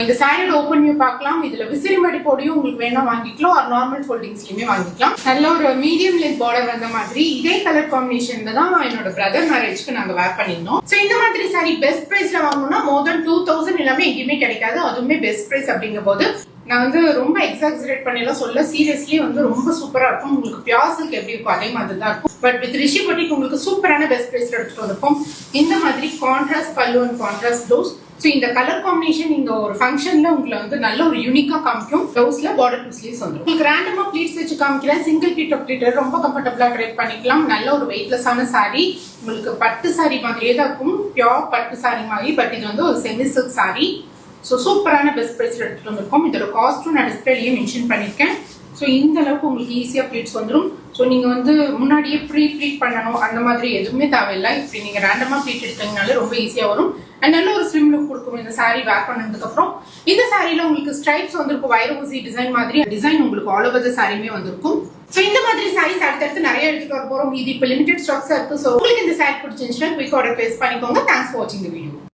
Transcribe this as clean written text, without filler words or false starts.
இந்த சாரியோட open view பார்க்கலாம். இதுல விசிறி மடிப்போடையும் உங்களுக்கு வேணா வாங்கிக்கலாம், ஒரு நார்மல் ஃபோல்டிங்ஸ்லயுமே வாங்கிக்கலாம். நல்ல ஒரு மீடியம் லென்த் பார்டர் வந்த மாதிரி இதே கலர் காம்பினேஷன்ல தான் என்னோட பிரதர் மேரேஜ்க்கு நாங்க வேர் பண்ணிருந்தோம். சோ இந்த மாதிரி சாரி பெஸ்ட் பிரைஸ்ல வாங்கணும்னா மோர் தென் 2000 எல்லாமே எங்கேயுமே கிடைக்காது. அதுவுமே பெஸ்ட் பிரைஸ் அப்படிங்கும் போது நான் வந்து ரொம்ப எக்ஸாக்சரேட் பண்ணலாம் சொல்ல, சீரியஸ்லி வந்து ரொம்ப சூப்பரா இருக்கும். உங்களுக்கு பியூர் சில்க் எப்படி இருக்கும் அதே மாதிரி தான் இருக்கும். பட் வித் ரிஷி பொட்டிக் உங்களுக்கு சூப்பரான பெஸ்ட் பிரைஸ்ல எடுத்துட்டு வந்திருக்கும். இந்த மாதிரி கான்ட்ராஸ்ட் பல்லு அண்ட் கான்ட்ராஸ்ட் ப்ளவுஸ். ஸோ இந்த கலர் காம்பினேஷன் இந்த ஒரு ஃபங்க்ஷன்ல உங்களை வந்து நல்ல ஒரு யூனிக்கா காமிக்கும். ப்ளவுஸ்ல பார்டர் டூ ஸ்லீவ்ஸ் வந்துடும். உங்களுக்கு ரேண்டமா ப்ளீட்ஸ் வச்சு காமிக்கிறேன். சிங்கிள் பீட் ஆஃப் ப்ளீட் ரொம்ப கம்ஃபர்டபுளா ட்ரைப் பண்ணிக்கலாம். நல்ல ஒரு வெயிட்லெஸ்ஸான சாரி. உங்களுக்கு பட்டு சாரி மாதிரியே தான் இருக்கும், பியூர் பட்டு சாரி மாதிரி. பட் இது வந்து ஒரு செமி சில்க் சாரி. ஸோ சூப்பரான பெஸ்ட் பிரைஸ்ல எடுத்துட்டு வந்திருக்கோம். இதோட காஸ்ட்டும் நான் டிஸ்பிளேலயே மென்ஷன் பண்ணிருக்கேன். ஸோ இந்த அளவுக்கு உங்களுக்கு ஈஸியா ப்ளீட்ஸ் வந்துடும். ஸோ நீங்க வந்து முன்னாடியே ப்ளீட் பண்ணணும் அந்த மாதிரி எதுவுமே தேவையில்லை. இப்படி நீங்க ரேண்டமா ப்ளீட் எடுத்தீங்கனாலே ரொம்ப ஈஸியா வரும். அண்ட் நல்ல ஒரு ஸ்லிம் லுக் கொடுக்கும் இந்த சாரி வேர் பண்ணதுக்கு அப்புறம். இந்த சாரியில உங்களுக்கு ஸ்ட்ரைப்ஸ் வந்திருக்கும், வைர ஊசி டிசைன் மாதிரி டிசைன் உங்களுக்கு ஆல் ஓவர் த சாரியுமே வந்திருக்கும். ஸோ இந்த மாதிரி சாரீஸ் அடுத்தடுத்து நிறைய எடுத்துட்டு வர போறோம். இது இப்போ லிமிடெட் ஸ்டாக்ஸா இருக்கு. ஸோ உங்களுக்கு இந்த சாரி பிடிச்சிருந்துச்சுன்னா குயிக் ஆர்டர் பிளேஸ் பண்ணிக்கோங்க. தேங்க்ஸ் ஃபார் வாட்சிங் தி வீடியோ.